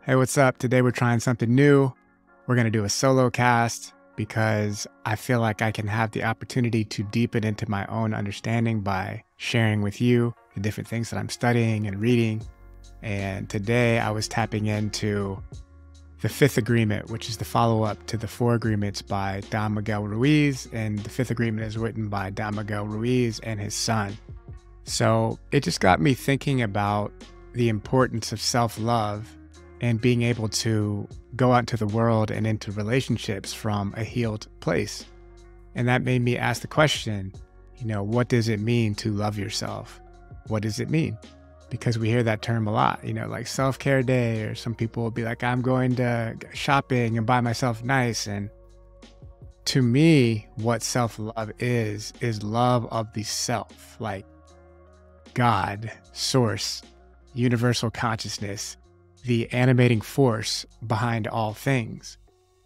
Hey, what's up? Today we're trying something new. We're going to do a solo cast because I feel like I can have the opportunity to deepen into my own understanding by sharing with you the different things that I'm studying and reading. And today I was tapping into the Fifth Agreement, which is the follow up to the Four Agreements by Don Miguel Ruiz. And the Fifth Agreement is written by Don Miguel Ruiz and his son. So it just got me thinking about the importance of self-love and being able to go out into the world and into relationships from a healed place. And that made me ask the question, what does it mean to love yourself? What does it mean? Because we hear that term a lot, like self-care day, or some people will be like, I'm going to shopping and buy myself nice. And to me, what self-love is love of the self, like God, source, universal consciousness, the animating force behind all things.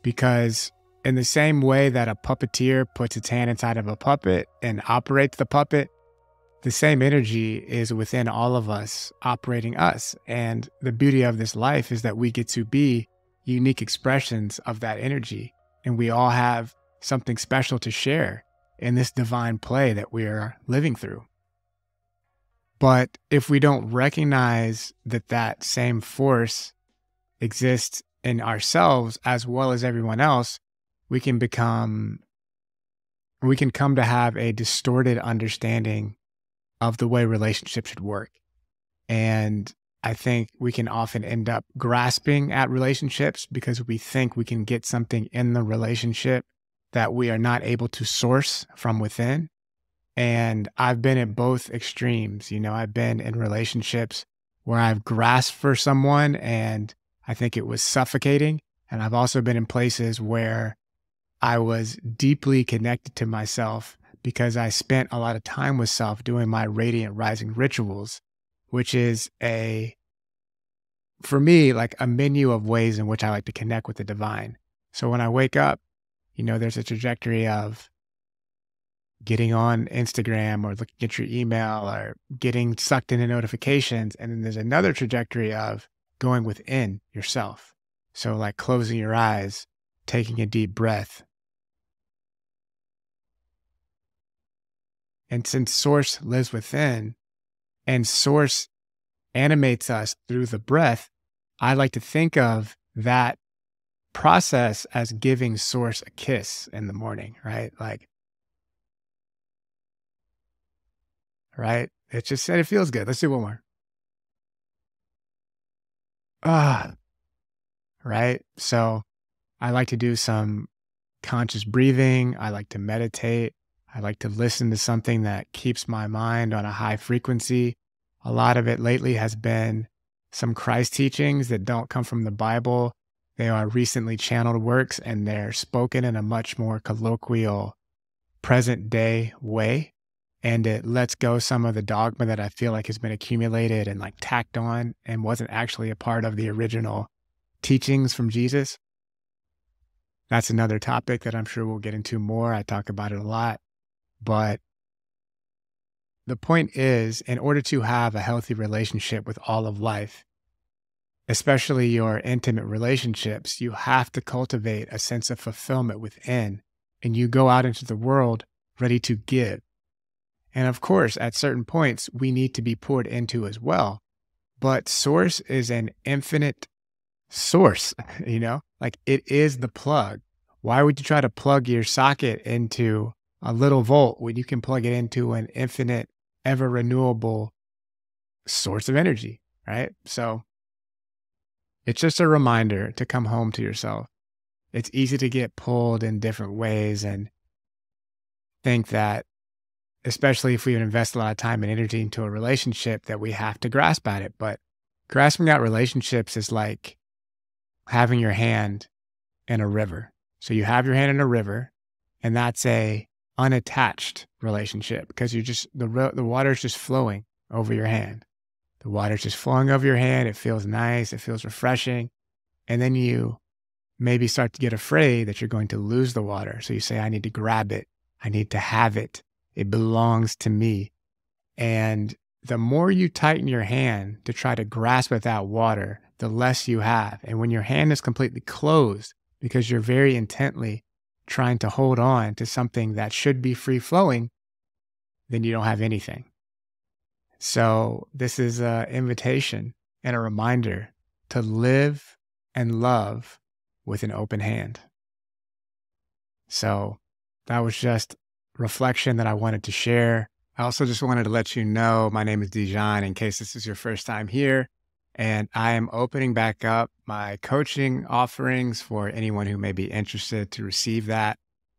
Because in the same way that a puppeteer puts its hand inside of a puppet and operates the puppet, the same energy is within all of us operating us. And the beauty of this life is that we get to be unique expressions of that energy. And we all have something special to share in this divine play that we are living through. But if we don't recognize that that same force exists in ourselves as well as everyone else, we can come to have a distorted understanding of the way relationships should work. And I think we can often end up grasping at relationships because we think we can get something in the relationship that we are not able to source from within. And I've been at both extremes. I've been in relationships where I've grasped for someone and I think it was suffocating. And I've also been in places where I was deeply connected to myself because I spent a lot of time with self doing my radiant rising rituals, which is for me, like a menu of ways in which I like to connect with the divine. So when I wake up, there's a trajectory of getting on Instagram or looking at your email or getting sucked into notifications. And then there's another trajectory of going within yourself. So like closing your eyes, taking a deep breath. And since source lives within and source animates us through the breath, I like to think of that process as giving source a kiss in the morning, right? Right? It just said it feels good. Let's do one more. Right? So I like to do some conscious breathing. I like to meditate. I like to listen to something that keeps my mind on a high frequency. A lot of it lately has been some Christ teachings that don't come from the Bible. They are recently channeled works and they're spoken in a much more colloquial, present day way. And it lets go some of the dogma that I feel like has been accumulated and like tacked on and wasn't actually a part of the original teachings from Jesus. That's another topic that I'm sure we'll get into more. I talk about it a lot. But the point is, in order to have a healthy relationship with all of life, especially your intimate relationships, you have to cultivate a sense of fulfillment within, and you go out into the world ready to give. And of course, at certain points, we need to be poured into as well. But source is an infinite source, like it is the plug. Why would you try to plug your socket into a little volt when you can plug it into an infinite, ever renewable source of energy, right? So it's just a reminder to come home to yourself. It's easy to get pulled in different ways and think that, especially if we invest a lot of time and energy into a relationship, that we have to grasp at it. But grasping at relationships is like having your hand in a river. So you have your hand in a river, and that's a unattached relationship because the water's just flowing over your hand. The water's just flowing over your hand. It feels nice. It feels refreshing. And then you maybe start to get afraid that you're going to lose the water. So you say, I need to grab it. I need to have it. It belongs to me. And the more you tighten your hand to try to grasp at that water, the less you have. And when your hand is completely closed because you're very intently trying to hold on to something that should be free flowing, then you don't have anything. So this is an invitation and a reminder to live and love with an open hand. So that was just reflection that I wanted to share. I also just wanted to let you know my name is Dijon in case this is your first time here. And I am opening back up my coaching offerings for anyone who may be interested to receive that.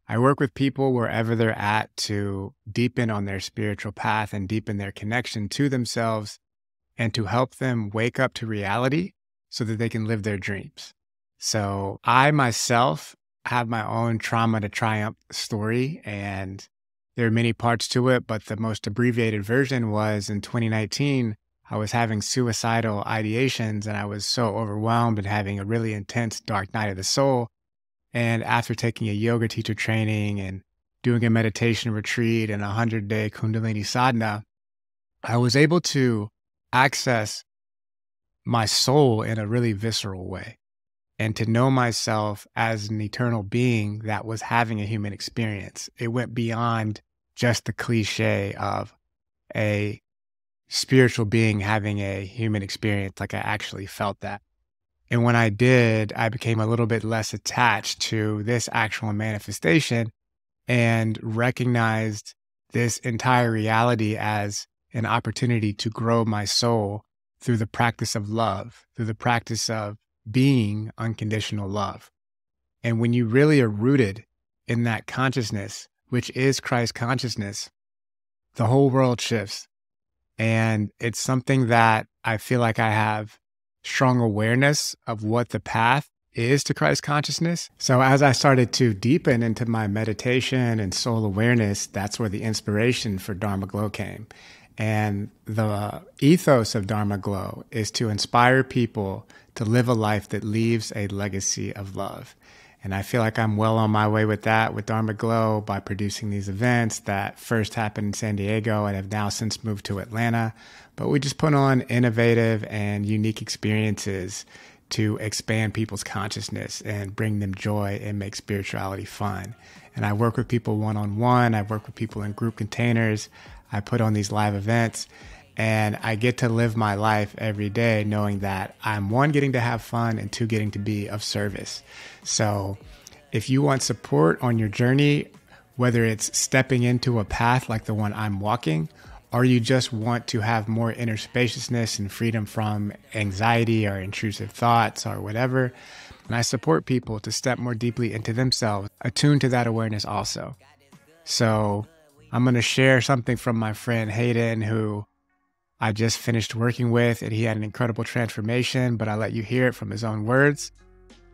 I work with people wherever they're at to deepen on their spiritual path and deepen their connection to themselves and to help them wake up to reality so that they can live their dreams. So I myself have my own trauma to triumph story, and there are many parts to it, but the most abbreviated version was in 2019, I was having suicidal ideations and I was so overwhelmed and having a really intense dark night of the soul. And after taking a yoga teacher training and doing a meditation retreat and a 100-day Kundalini sadhana, I was able to access my soul in a really visceral way and to know myself as an eternal being that was having a human experience. It went beyond just the cliche of a spiritual being having a human experience. Like I actually felt that. And when I did, I became a little bit less attached to this actual manifestation and recognized this entire reality as an opportunity to grow my soul through the practice of love, through the practice of being unconditional love. And when you really are rooted in that consciousness, which is Christ consciousness, the whole world shifts. And it's something that I feel like I have strong awareness of what the path is to Christ consciousness. So as I started to deepen into my meditation and soul awareness, that's where the inspiration for Dharma Glow came. And the ethos of Dharma Glow is to inspire people to live a life that leaves a legacy of love. And I feel like I'm well on my way with that with Dharma Glow by producing these events that first happened in San Diego and have now since moved to Atlanta. But we just put on innovative and unique experiences to expand people's consciousness and bring them joy and make spirituality fun. And I work with people one-on-one. I work with people in group containers. I put on these live events and I get to live my life every day knowing that I'm one, getting to have fun, and two, getting to be of service. So if you want support on your journey, whether it's stepping into a path like the one I'm walking, or you just want to have more inner spaciousness and freedom from anxiety or intrusive thoughts or whatever, and I support people to step more deeply into themselves, attuned to that awareness also. So I'm going to share something from my friend Hayden, who I just finished working with, and he had an incredible transformation, but I'll let you hear it from his own words.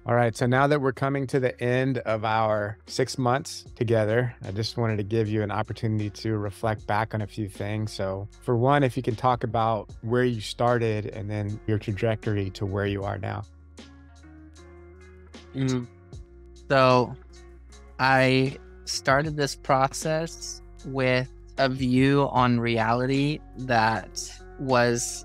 All right, so now that we're coming to the end of our 6 months together, I just wanted to give you an opportunity to reflect back on a few things. So for one, if you can talk about where you started and then your trajectory to where you are now. So I started this process with a view on reality that was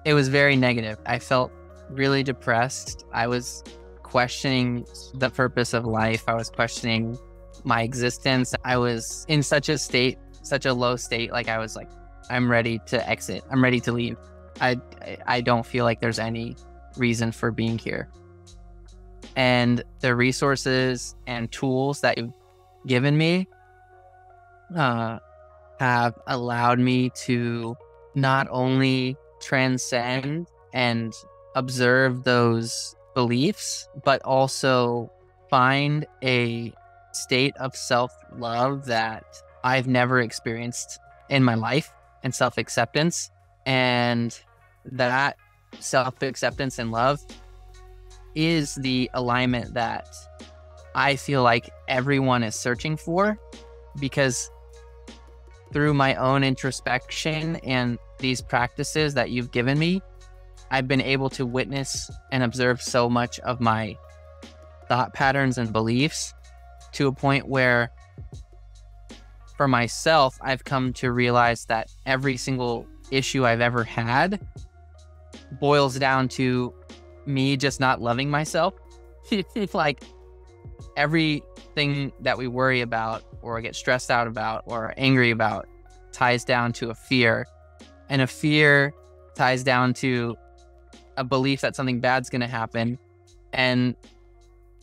very negative. I felt really depressed. I was questioning the purpose of life. I was questioning my existence. I was in such a low state. Like I was like, I'm ready to exit. I'm ready to leave. I don't feel like there's any reason for being here. And the resources and tools that you've given me have allowed me to not only transcend and observe those beliefs, but also find a state of self-love that I've never experienced in my life, and self-acceptance. And that self-acceptance and love is the alignment that I feel like everyone is searching for, because through my own introspection and these practices that you've given me, I've been able to witness and observe so much of my thought patterns and beliefs to a point where, for myself, I've come to realize that every single issue I've ever had boils down to me just not loving myself. Like everything that we worry about or get stressed out about or angry about ties down to a fear, and a fear ties down to a belief that something bad's going to happen. And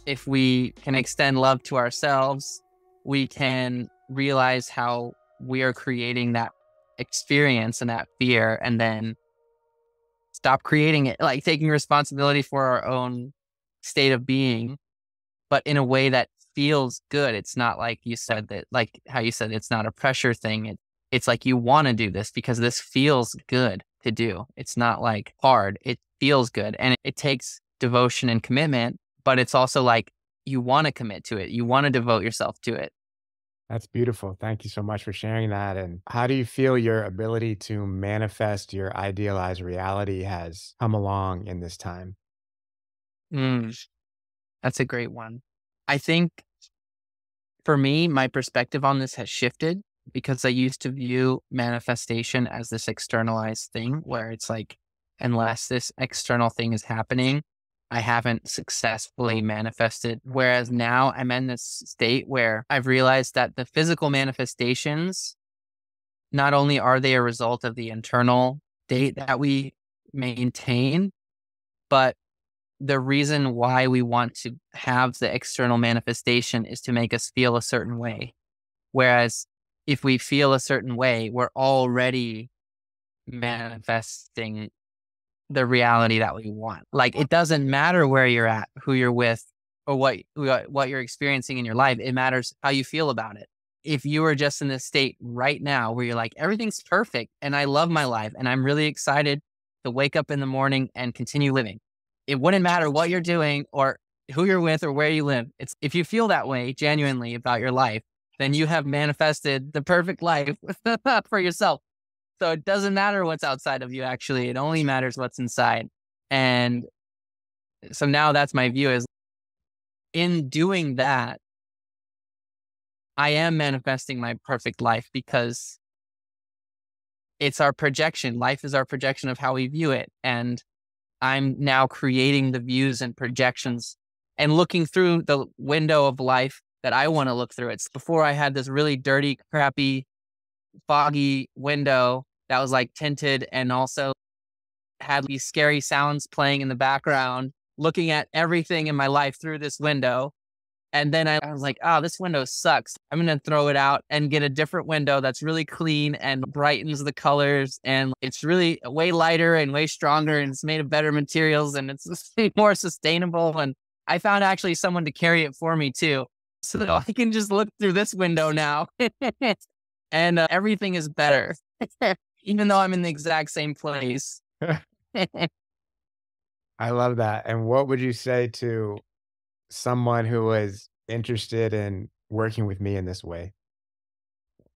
if we can extend love to ourselves, we can realize how we are creating that experience and that fear, and then stop creating it, like taking responsibility for our own state of being, but in a way that feels good. It's not like you said that, like how you said, it's not a pressure thing. It's like you want to do this because this feels good to do. It's not like hard. It feels good. And it takes devotion and commitment, but it's also like you want to commit to it. You want to devote yourself to it. That's beautiful. Thank you so much for sharing that. And how do you feel your ability to manifest your idealized reality has come along in this time? Mm, that's a great one. I think for me, my perspective on this has shifted because I used to view manifestation as this externalized thing where it's like, unless this external thing is happening, I haven't successfully manifested. Whereas now I'm in this state where I've realized that the physical manifestations, not only are they a result of the internal state that we maintain, but the reason why we want to have the external manifestation is to make us feel a certain way. Whereas if we feel a certain way, we're already manifesting the reality that we want. Like it doesn't matter where you're at, who you're with, or what you're experiencing in your life. It matters how you feel about it. If you are just in this state right now where you're like, everything's perfect and I love my life and I'm really excited to wake up in the morning and continue living, it wouldn't matter what you're doing or who you're with or where you live. It's if you feel that way genuinely about your life, then you have manifested the perfect life for yourself. So it doesn't matter what's outside of you, actually. It only matters what's inside. And so now that's my view, is in doing that, I am manifesting my perfect life because it's our projection. Life is our projection of how we view it. And I'm now creating the views and projections and looking through the window of life that I want to look through. It's before I had this really dirty, crappy, foggy window that was like tinted and also had these scary sounds playing in the background, looking at everything in my life through this window. And then I was like, oh, this window sucks. I'm going to throw it out and get a different window that's really clean and brightens the colors. And it's really way lighter and way stronger. And it's made of better materials and it's more sustainable. And I found actually someone to carry it for me too. So I can just look through this window now and everything is better, even though I'm in the exact same place. I love that. And what would you say to someone who was interested in working with me in this way?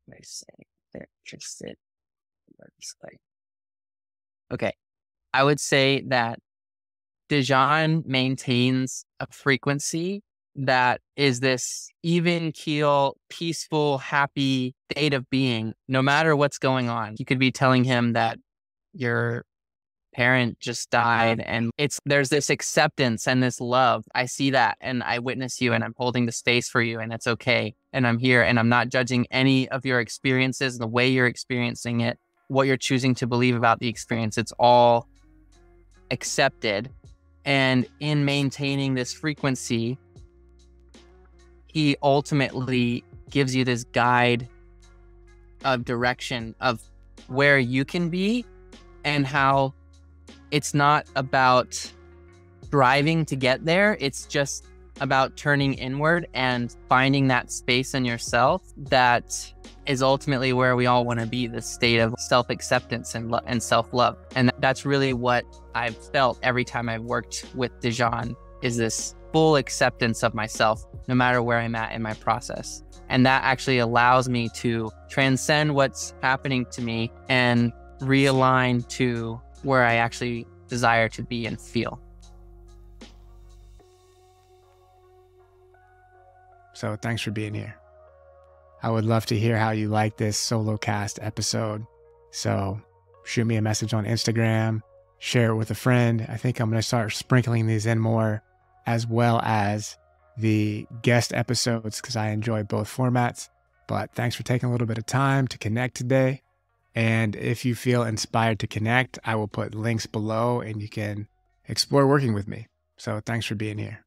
I say they're interested. Okay. I would say that Dijon maintains a frequency that is this even keel, peaceful, happy state of being, no matter what's going on. You could be telling him that your parent just died and there's this acceptance and this love. I see that and I witness you and I'm holding the space for you and it's okay. And I'm here and I'm not judging any of your experiences, the way you're experiencing it, what you're choosing to believe about the experience. It's all accepted. And in maintaining this frequency, he ultimately gives you this guide of direction of where you can be and how it's not about striving to get there. It's just about turning inward and finding that space in yourself that is ultimately where we all want to be, the state of self-acceptance and self-love. And that's really what I've felt every time I've worked with Dijon, is this full acceptance of myself, no matter where I'm at in my process. And that actually allows me to transcend what's happening to me and realign to where I actually desire to be and feel. So thanks for being here. I would love to hear how you like this solo cast episode. So shoot me a message on Instagram, share it with a friend. I think I'm going to start sprinkling these in more, as well as the guest episodes, because I enjoy both formats. But thanks for taking a little bit of time to connect today. And if you feel inspired to connect, I will put links below and you can explore working with me. So thanks for being here.